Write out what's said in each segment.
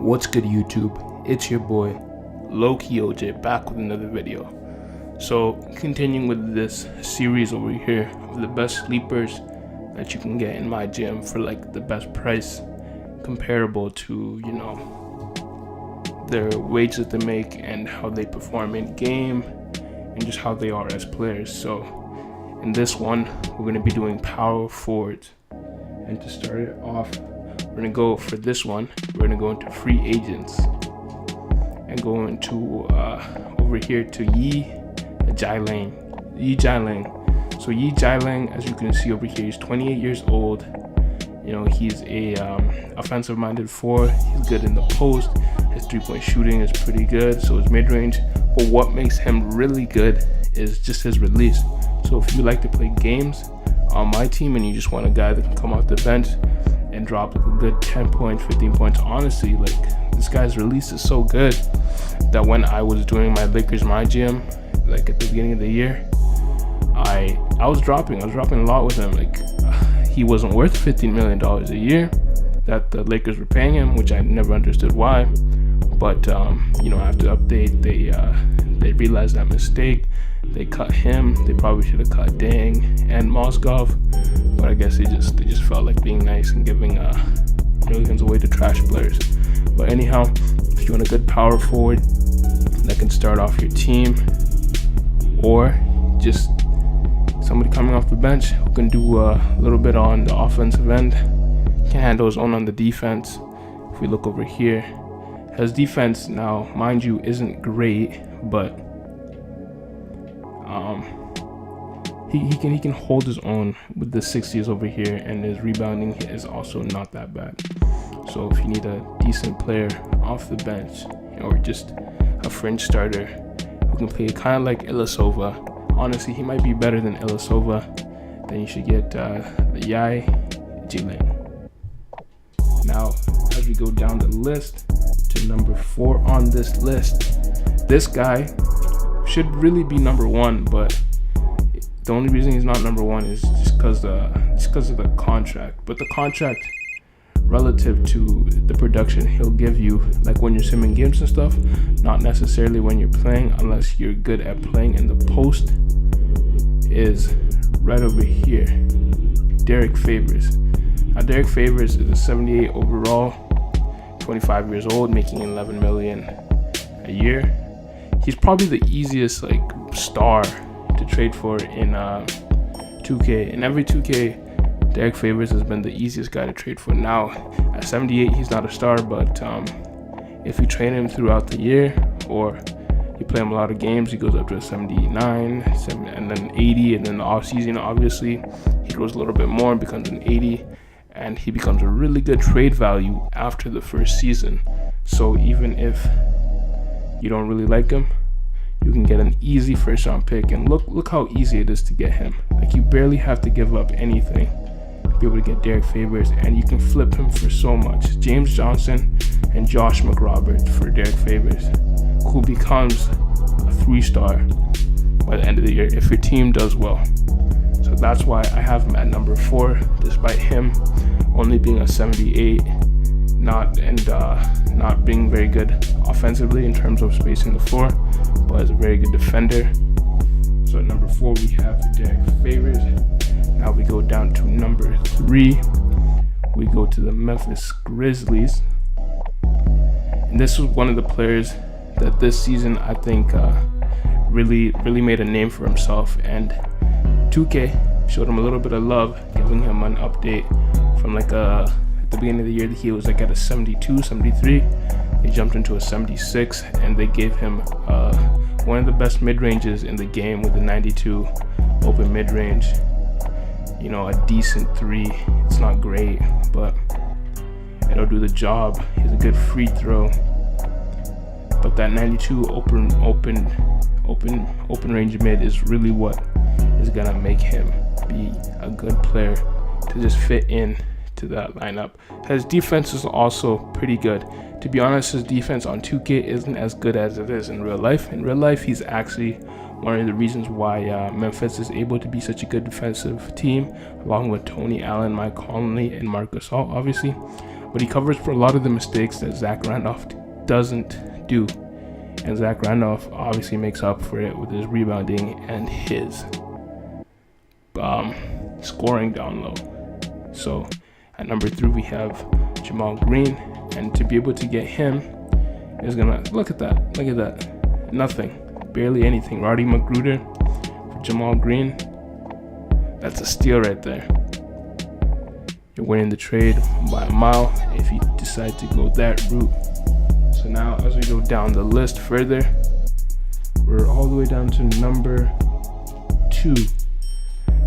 What's good, YouTube? It's your boy Lowkey OJ back with another video. So continuing with this series over here of the best sleepers that you can get in Mygm for like the best price comparable to, you know, their wage that they make and how they perform in game and just how they are as players. So in this one we're going to be doing power forwards, and to start it off, we're going to go for this one. We're going to go into free agents and go into over here to Dijon Lang. So Dijon Lang, as you can see over here, he's 28 years old. You know, he's a offensive minded forward. He's good in the post. His 3-point shooting is pretty good, so his mid-range. But what makes him really good is just his release. So if you like to play games on my team and you just want a guy that can come off the bench and drop like a good 10 points, 15 points, honestly, like this guy's release is so good that when I was doing my Lakers Mygm, like at the beginning of the year, I was dropping a lot with him. Like he wasn't worth $15 million a year that the Lakers were paying him, which I never understood why. But you know, after the update, they realized that mistake. They cut him. They probably should have cut Dang and Mozgov, but I guess they just felt like being nice and giving millions away to trash players. But anyhow, if you want a good power forward that can start off your team, or just somebody coming off the bench who can do a little bit on the offensive end, can handle his own on the defense. If we look over here, his defense now, mind you, isn't great, but he can hold his own with the 60s over here, and his rebounding is also not that bad. So if you need a decent player off the bench, or just a fringe starter who can play kind of like Ilyasova, honestly he might be better than Ilyasova, then you should get Dijon Lang. Now as we go down the list to number 4 on this list, this guy should really be number 1, but the only reason he's not number 1 is just because of the contract. But the contract relative to the production he'll give you, like when you're simming games and stuff, not necessarily when you're playing, unless you're good at playing in the post, is right over here. Derrick Favors. Now Derrick Favors is a 78 overall, 25 years old, making $11 million a year. He's probably the easiest like star to trade for in 2K. In every 2K, Derrick Favors has been the easiest guy to trade for. Now at 78, he's not a star, but if you train him throughout the year, or you play him a lot of games, he goes up to a 79, and then 80, and then the off season, obviously he grows a little bit more and becomes an 80, and he becomes a really good trade value after the first season. So even if you don't really like him, you can get an easy first round pick. And look how easy it is to get him. Like you barely have to give up anything to be able to get Derrick Favors, and you can flip him for so much. James Johnson and Josh McRoberts for Derrick Favors, who becomes a 3-star by the end of the year if your team does well. So that's why I have him at number 4, despite him only being a 78, not being very good offensively in terms of spacing the floor, but is a very good defender. So at number 4 we have Derrick Favors. Now we go down to number 3. We go to the Memphis Grizzlies, and this was one of the players that this season I think really made a name for himself, and 2K showed him a little bit of love, giving him an update from like at the beginning of the year that he was like at a 72, 73. He jumped into a 76, and they gave him one of the best mid-ranges in the game with a 92 open mid-range. You know, a decent 3. It's not great, but it'll do the job. He's a good free throw. But that 92 open range mid is really what is gonna make him be a good player to just fit in to that lineup. His defense is also pretty good. To be honest, his defense on 2K isn't as good as it is in real life. In real life, he's actually one of the reasons why Memphis is able to be such a good defensive team, along with Tony Allen, Mike Conley, and Marc Gasol, obviously. but he covers for a lot of the mistakes that Zach Randolph doesn't do. And Zach Randolph obviously makes up for it with his rebounding and his scoring down low. So at number 3 we have Jamal Green, and to be able to get him is gonna look at that, nothing, barely anything. Roddy Magruder for Jamal Green, that's a steal right there. You're winning the trade by a mile if you decide to go that route. So now as we go down the list further, we're all the way down to number 2.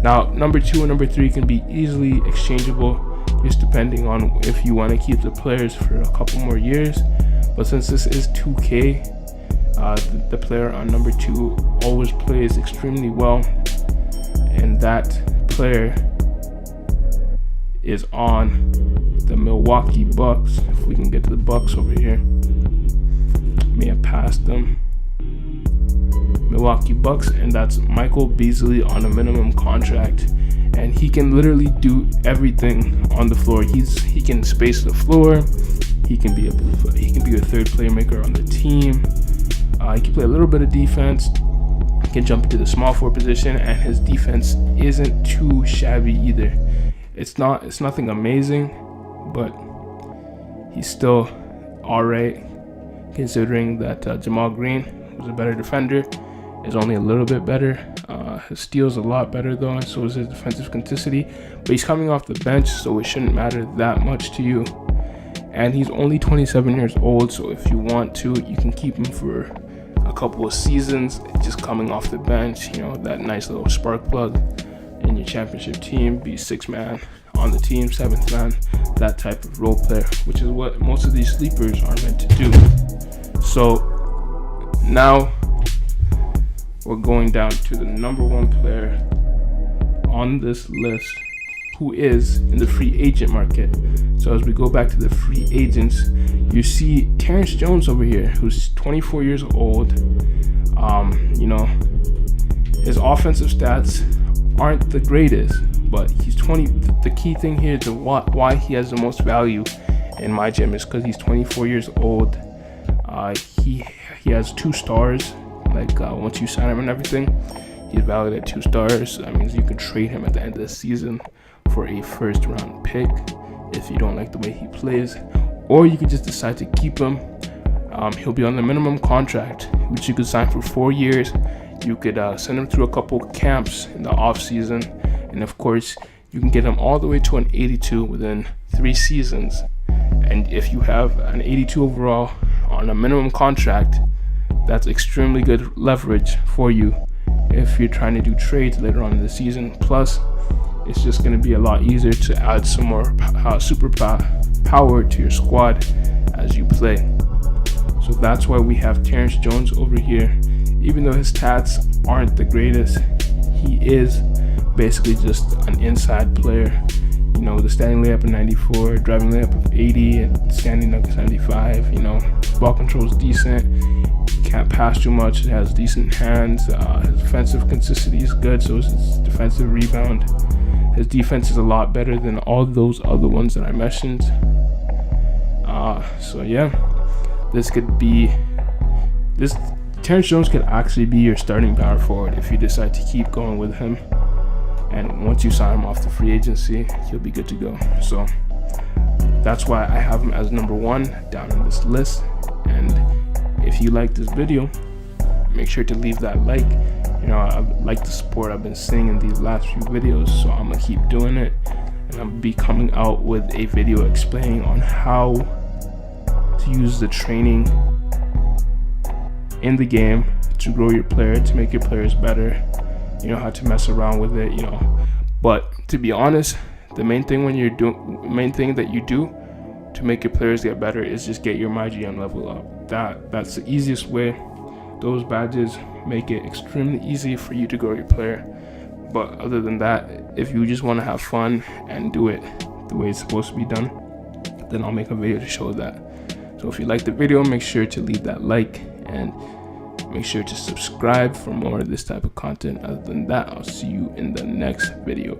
Now number 2 and number 3 can be easily exchangeable, just depending on if you want to keep the players for a couple more years. But since this is 2K, the player on number 2 always plays extremely well, and that player is on the Milwaukee Bucks. If we can get to the Bucks over here, may have passed them. Milwaukee Bucks, and that's Michael Beasley on a minimum contract, and he can literally do everything on the floor. He can space the floor. He can be a third playmaker on the team. He can play a little bit of defense. He can jump into the small forward position, and his defense isn't too shabby either. It's nothing amazing, but he's still all right, considering that Jamal Green, who's a better defender, is only a little bit better. His steal's a lot better though, and so is his defensive consistency. But he's coming off the bench, so it shouldn't matter that much to you. And he's only 27 years old, so if you want to, you can keep him for a couple of seasons, just coming off the bench. You know, that nice little spark plug in your championship team, be 6th man on the team, 7th man, that type of role player, which is what most of these sleepers are meant to do. So now we're going down to the number 1 player on this list, who is in the free agent market. So as we go back to the free agents, you see Terrence Jones over here, who's 24 years old. You know, his offensive stats aren't the greatest, but he's 20. The key thing here is why he has the most value in Mygm is because he's 24 years old. He has 2 stars. Like once you sign him and everything, he's valued at 2 stars. That means you can trade him at the end of the season for a 1st round pick if you don't like the way he plays, or you could just decide to keep him. He'll be on the minimum contract, which you could sign for 4 years. You could send him through a couple camps in the off season, and of course you can get him all the way to an 82 within 3 seasons. And if you have an 82 overall on a minimum contract, that's extremely good leverage for you if you're trying to do trades later on in the season. Plus, it's just going to be a lot easier to add some more super power to your squad as you play. So that's why we have Terrence Jones over here. Even though his stats aren't the greatest, he is basically just an inside player. You know, the standing layup of 94, driving layup of 80, and standing up 75. You know, ball control is decent. Can't pass too much. It has decent hands. His defensive consistency is good, so is his defensive rebound. His defense is a lot better than all those other ones that I mentioned. So yeah, Terrence Jones could actually be your starting power forward if you decide to keep going with him. And once you sign him off the free agency, he'll be good to go. So that's why I have him as number 1 down on this list. And if you like this video, make sure to leave that like. You know, I like the support I've been seeing in these last few videos, so I'm gonna keep doing it. And I'll be coming out with a video explaining on how to use the training in the game to grow your player, to make your players better. You know, how to mess around with it, you know. But to be honest, the main thing that you do to make your players get better is just get your Mygm level up. That's the easiest way. Those badges make it extremely easy for you to grow your player. But other than that, if you just want to have fun and do it the way it's supposed to be done, then I'll make a video to show that. So if you like the video, make sure to leave that like and make sure to subscribe for more of this type of content. Other than that, I'll see you in the next video.